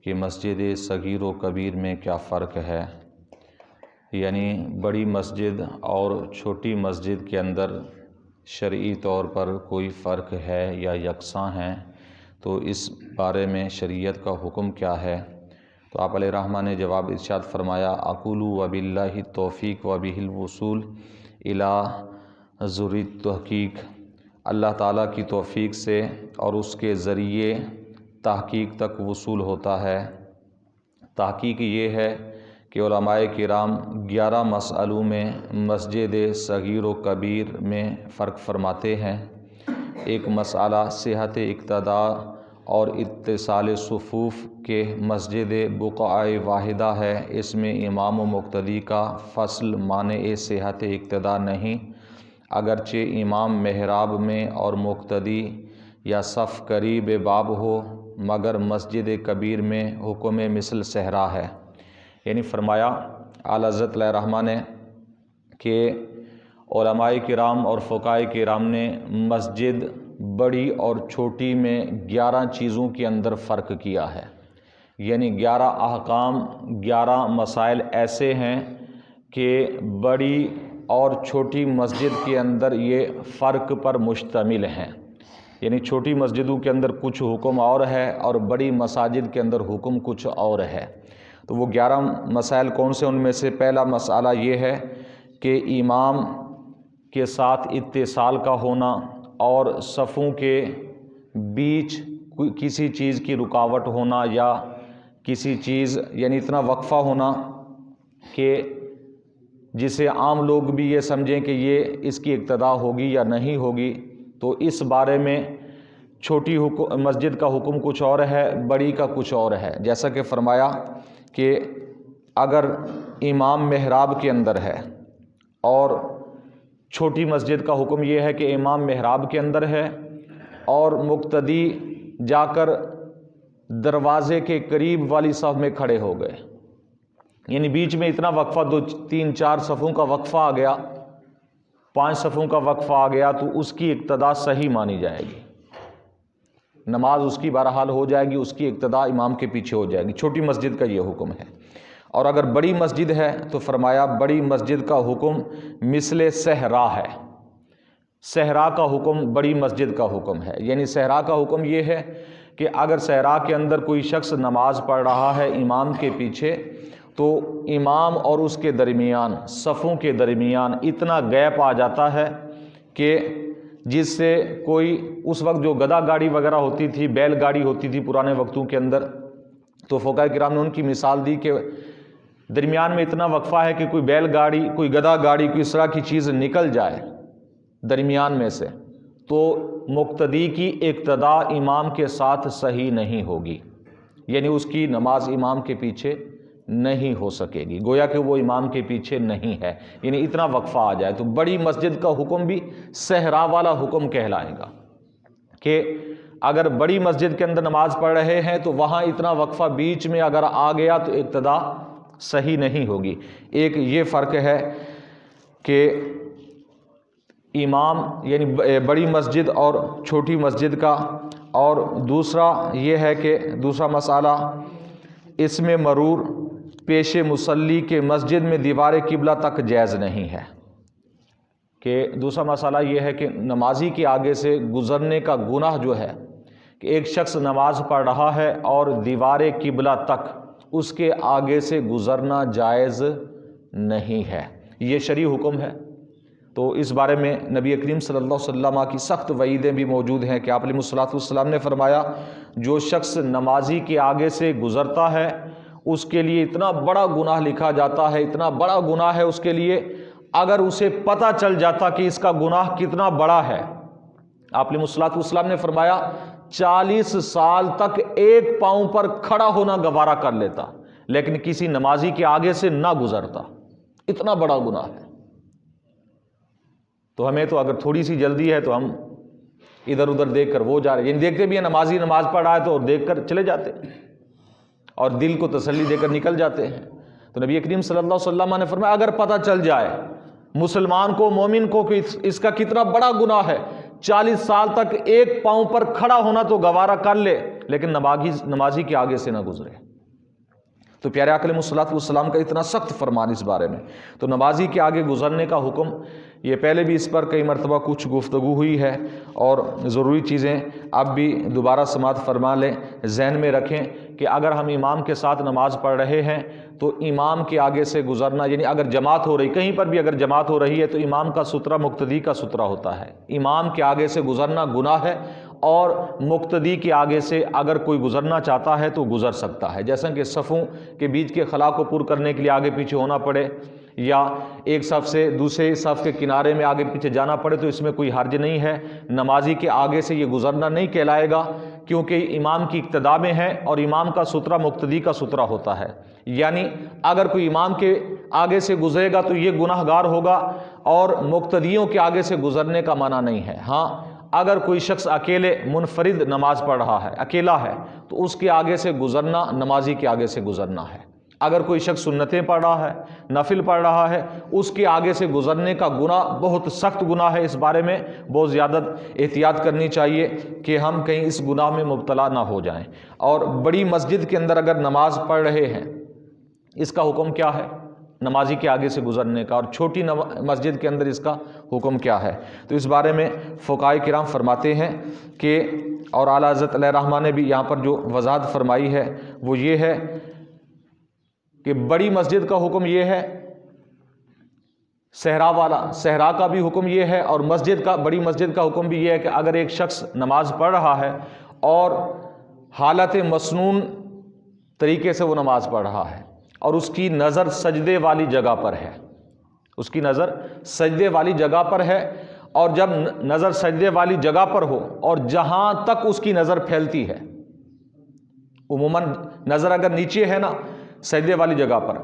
کہ مسجد صغیر و کبیر میں کیا فرق ہے، یعنی بڑی مسجد اور چھوٹی مسجد کے اندر شرعی طور پر کوئی فرق ہے یا یکساں ہیں، تو اس بارے میں شریعت کا حکم کیا ہے۔ تو آپ علیہ الرحمٰ نے جواب ارشاد فرمایا، اقول وباللہ التوفیق وبہ الوصول الی ذر التحقیق، اللہ تعالیٰ کی توفیق سے اور اس کے ذریعے تحقیق تک وصول ہوتا ہے۔ تحقیق یہ ہے کہ علماء کرام 11 مسئلوں میں مسجد صغیر و کبیر میں فرق فرماتے ہیں۔ ایک مسئلہ صحت اقتداء اور اتصال صفوف کے مسجد بقعہ واحدہ ہے، اس میں امام و مقتدی کا فصل مانع صحت اقتداء نہیں، اگرچہ امام محراب میں اور مقتدی یا صف قریب باب ہو، مگر مسجد کبیر میں حکم مثل صحرا ہے۔ یعنی فرمایا اعلیٰ حضرت علیہ الرحمٰ نے کہ علماء کرام اور فقہاء کرام نے مسجد بڑی اور چھوٹی میں 11 چیزوں کے اندر فرق کیا ہے، یعنی 11 احکام، 11 مسائل ایسے ہیں کہ بڑی اور چھوٹی مسجد کے اندر یہ فرق پر مشتمل ہیں۔ یعنی چھوٹی مسجدوں کے اندر کچھ حکم اور ہے اور بڑی مساجد کے اندر حکم کچھ اور ہے۔ تو وہ 11 مسائل کون سے؟ ان میں سے پہلا مسئلہ یہ ہے کہ امام کے ساتھ اتصال کا ہونا اور صفوں کے بیچ کسی چیز کی رکاوٹ ہونا یا کسی چیز یعنی اتنا وقفہ ہونا کہ جسے عام لوگ بھی یہ سمجھیں کہ یہ اس کی اقتداء ہوگی یا نہیں ہوگی۔ تو اس بارے میں چھوٹی مسجد کا حکم کچھ اور ہے، بڑی کا کچھ اور ہے۔ جیسا کہ فرمایا کہ اگر امام محراب کے اندر ہے، اور چھوٹی مسجد کا حکم یہ ہے کہ امام محراب کے اندر ہے اور مقتدی جا کر دروازے کے قریب والی صف میں کھڑے ہو گئے، یعنی بیچ میں اتنا وقفہ 2 3 4 صفوں کا وقفہ آ گیا، 5 صفوں کا وقفہ آ گیا، تو اس کی اقتداء صحیح مانی جائے گی، نماز اس کی بہرحال ہو جائے گی، اس کی اقتداء امام کے پیچھے ہو جائے گی۔ چھوٹی مسجد کا یہ حکم ہے۔ اور اگر بڑی مسجد ہے تو فرمایا بڑی مسجد کا حکم مثل صحرا ہے۔ صحرا کا حکم بڑی مسجد کا حکم ہے، یعنی صحرا کا حکم یہ ہے کہ اگر صحرا کے اندر کوئی شخص نماز پڑھ رہا ہے امام کے پیچھے، تو امام اور اس کے درمیان، صفوں کے درمیان اتنا گیپ آ جاتا ہے کہ جس سے کوئی اس وقت جو گدھا گاڑی وغیرہ ہوتی تھی، بیل گاڑی ہوتی تھی پرانے وقتوں کے اندر، تو فقہاء کرام نے ان کی مثال دی کہ درمیان میں اتنا وقفہ ہے کہ کوئی بیل گاڑی، کوئی گدھا گاڑی، کوئی اس طرح کی چیز نکل جائے درمیان میں سے، تو مقتدی کی اقتداء امام کے ساتھ صحیح نہیں ہوگی، یعنی اس کی نماز امام کے پیچھے نہیں ہو سکے گی، گویا کہ وہ امام کے پیچھے نہیں ہے، یعنی اتنا وقفہ آ جائے۔ تو بڑی مسجد کا حکم بھی صحرا والا حکم کہلائے گا کہ اگر بڑی مسجد کے اندر نماز پڑھ رہے ہیں تو وہاں اتنا وقفہ بیچ میں اگر آ گیا تو اقتداء صحیح نہیں ہوگی۔ ایک یہ فرق ہے کہ امام یعنی بڑی مسجد اور چھوٹی مسجد کا، اور دوسرا یہ ہے کہ دوسرا مسئلہ اس میں مرور پیش مصلی کے مسجد میں دیوار قبلہ تک جائز نہیں ہے، کہ دوسرا مسئلہ یہ ہے کہ نمازی کے آگے سے گزرنے کا گناہ جو ہے، کہ ایک شخص نماز پڑھ رہا ہے اور دیوار قبلہ تک اس کے آگے سے گزرنا جائز نہیں ہے، یہ شرعی حکم ہے۔ تو اس بارے میں نبی کریم صلی اللہ علیہ وسلم کی سخت وعیدیں بھی موجود ہیں کہ آپ علیہ الصلوۃ والسلام نے فرمایا جو شخص نمازی کے آگے سے گزرتا ہے اس کے لیے اتنا بڑا گناہ لکھا جاتا ہے، اتنا بڑا گناہ ہے اس کے لیے، اگر اسے پتہ چل جاتا کہ اس کا گناہ کتنا بڑا ہے، آپ علیہ الصلوۃ والسلام نے فرمایا 40 سال تک ایک پاؤں پر کھڑا ہونا گوارا کر لیتا لیکن کسی نمازی کے آگے سے نہ گزرتا، اتنا بڑا گناہ ہے۔ تو ہمیں تو اگر تھوڑی سی جلدی ہے تو ہم ادھر ادھر دیکھ کر وہ جا رہے ہیں، یعنی دیکھتے بھی ہیں نمازی نماز پڑھ رہا ہے تو دیکھ کر چلے جاتے ہیں اور دل کو تسلی دے کر نکل جاتے ہیں۔ تو نبی کریم صلی اللہ علیہ وسلم نے فرمایا اگر پتہ چل جائے مسلمان کو، مومن کو کہ اس کا کتنا بڑا گناہ ہے، 40 سال تک ایک پاؤں پر کھڑا ہونا تو گوارا کر لے لیکن نمازی کے آگے سے نہ گزرے، تو پیارے آقا علیہ الصلوۃ والسلام کا اتنا سخت فرمان اس بارے میں. تو نمازی کے آگے گزرنے کا حکم، یہ پہلے بھی اس پر کئی مرتبہ کچھ گفتگو ہوئی ہے، اور ضروری چیزیں اب بھی دوبارہ سماعت فرما لیں، ذہن میں رکھیں کہ اگر ہم امام کے ساتھ نماز پڑھ رہے ہیں تو امام کے آگے سے گزرنا، یعنی اگر جماعت ہو رہی، کہیں پر بھی اگر جماعت ہو رہی ہے تو امام کا سترہ مقتدی کا سترہ ہوتا ہے. امام کے آگے سے گزرنا گناہ ہے، اور مقتدی کے آگے سے اگر کوئی گزرنا چاہتا ہے تو گزر سکتا ہے، جیسا کہ صفوں کے بیچ کے خلا کو پر کرنے کے لیے آگے پیچھے ہونا پڑے، یا ایک صف سے دوسرے صف کے کنارے میں آگے پیچھے جانا پڑے، تو اس میں کوئی حرج نہیں ہے. نمازی کے آگے سے یہ گزرنا نہیں کہلائے گا، کیونکہ امام کی اقتداء میں ہے، اور امام کا سترہ مقتدی کا سترہ ہوتا ہے. یعنی اگر کوئی امام کے آگے سے گزرے گا تو یہ گناہ گار ہوگا، اور مقتدیوں کے آگے سے گزرنے کا منع نہیں ہے. ہاں اگر کوئی شخص اکیلے منفرد نماز پڑھ رہا ہے، اکیلا ہے، تو اس کے آگے سے گزرنا نمازی کے آگے سے گزرنا ہے. اگر کوئی شخص سنتیں پڑھ رہا ہے، نفل پڑھ رہا ہے، اس کے آگے سے گزرنے کا گناہ بہت سخت گناہ ہے. اس بارے میں بہت زیادہ احتیاط کرنی چاہیے کہ ہم کہیں اس گناہ میں مبتلا نہ ہو جائیں. اور بڑی مسجد کے اندر اگر نماز پڑھ رہے ہیں، اس کا حکم کیا ہے نمازی کے آگے سے گزرنے کا، اور چھوٹی مسجد کے اندر اس کا حکم کیا ہے؟ تو اس بارے میں فقہاء کرام فرماتے ہیں کہ، اور اعلیٰ حضرت علیہ رحمہ نے بھی یہاں پر جو وضاحت فرمائی ہے وہ یہ ہے کہ بڑی مسجد کا حکم یہ ہے، صحرا والا، صحرا کا بھی حکم یہ ہے، اور مسجد کا، بڑی مسجد کا حکم بھی یہ ہے کہ اگر ایک شخص نماز پڑھ رہا ہے اور حالت مسنون طریقے سے وہ نماز پڑھ رہا ہے، اور اس کی نظر سجدے والی جگہ پر ہے، اس کی نظر سجدے والی جگہ پر ہے، اور جب نظر سجدے والی جگہ پر ہو اور جہاں تک اس کی نظر پھیلتی ہے، عموماً نظر اگر نیچے ہے نا سجدے والی جگہ پر،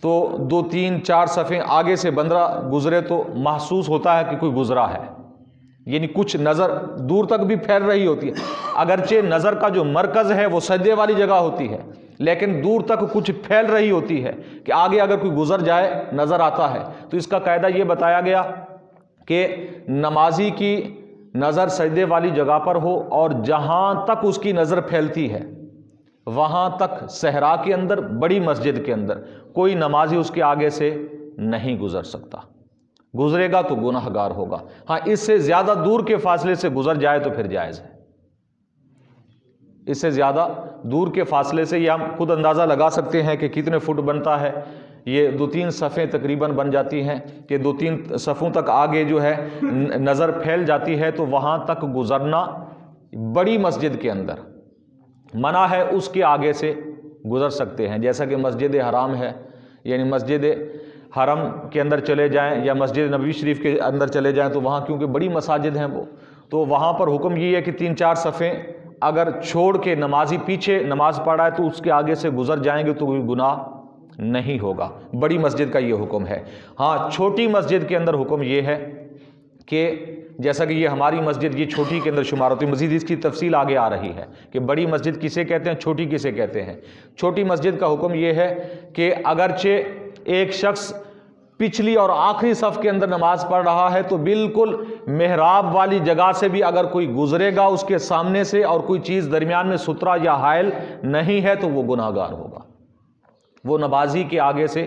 تو 2 3 4 صفیں آگے سے بندہ گزرے تو محسوس ہوتا ہے کہ کوئی گزرا ہے، یعنی کچھ نظر دور تک بھی پھیل رہی ہوتی ہے. اگرچہ نظر کا جو مرکز ہے وہ سجدے والی جگہ ہوتی ہے، لیکن دور تک کچھ پھیل رہی ہوتی ہے کہ آگے اگر کوئی گزر جائے نظر آتا ہے. تو اس کا قاعدہ یہ بتایا گیا کہ نمازی کی نظر سجدے والی جگہ پر ہو، اور جہاں تک اس کی نظر پھیلتی ہے وہاں تک صحرا کے اندر، بڑی مسجد کے اندر کوئی نمازی اس کے آگے سے نہیں گزر سکتا. گزرے گا تو گناہ گار ہوگا. ہاں اس سے زیادہ دور کے فاصلے سے گزر جائے تو پھر جائز ہے. اس سے زیادہ دور کے فاصلے سے یہ ہم خود اندازہ لگا سکتے ہیں کہ کتنے فٹ بنتا ہے. یہ 2 3 صفیں تقریباً بن جاتی ہیں کہ 2 3 صفوں تک آگے جو ہے نظر پھیل جاتی ہے، تو وہاں تک گزرنا بڑی مسجد کے اندر منع ہے. اس کے آگے سے گزر سکتے ہیں، جیسا کہ مسجد حرام ہے، یعنی مسجد حرم کے اندر چلے جائیں یا مسجد نبوی شریف کے اندر چلے جائیں، تو وہاں کیونکہ بڑی مساجد ہیں وہ، تو وہاں پر حکم یہ ہے کہ 3 4 صفیں اگر چھوڑ کے نمازی پیچھے نماز پڑھ رہا ہے تو اس کے آگے سے گزر جائیں گے تو کوئی گناہ نہیں ہوگا. بڑی مسجد کا یہ حکم ہے. ہاں چھوٹی مسجد کے اندر حکم یہ ہے کہ جیسا کہ یہ ہماری مسجد یہ چھوٹی کے اندر شمار ہوتی ہے، مزید اس کی تفصیل آگے آ رہی ہے کہ بڑی مسجد کسے کہتے ہیں، چھوٹی کسے کہتے ہیں. چھوٹی مسجد کا حکم یہ ہے کہ اگرچہ ایک شخص پچھلی اور آخری صف کے اندر نماز پڑھ رہا ہے تو بالکل محراب والی جگہ سے بھی اگر کوئی گزرے گا اس کے سامنے سے اور کوئی چیز درمیان میں سترا یا حائل نہیں ہے تو وہ گناہ گار ہوگا. وہ نمازی کے آگے سے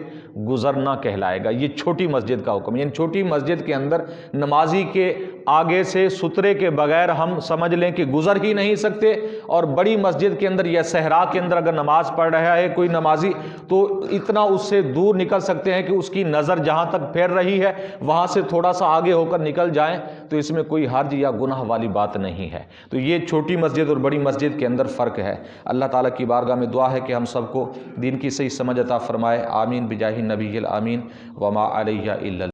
گزرنا کہلائے گا. یہ چھوٹی مسجد کا حکم، یعنی چھوٹی مسجد کے اندر نمازی کے آگے سے سترے کے بغیر ہم سمجھ لیں کہ گزر ہی نہیں سکتے. اور بڑی مسجد کے اندر یا صحرا کے اندر اگر نماز پڑھ رہا ہے کوئی نمازی تو اتنا اس سے دور نکل سکتے ہیں کہ اس کی نظر جہاں تک پھیر رہی ہے وہاں سے تھوڑا سا آگے ہو کر نکل جائیں تو اس میں کوئی حرج یا گناہ والی بات نہیں ہے. تو یہ چھوٹی مسجد اور بڑی مسجد کے اندر فرق ہے. اللہ تعالیٰ کی بارگاہ میں دعا ہے کہ ہم سب کو دین کی صحیح سمجھ عطا فرمائے. آمین بجاہ النبی الامین. وما علیہ الا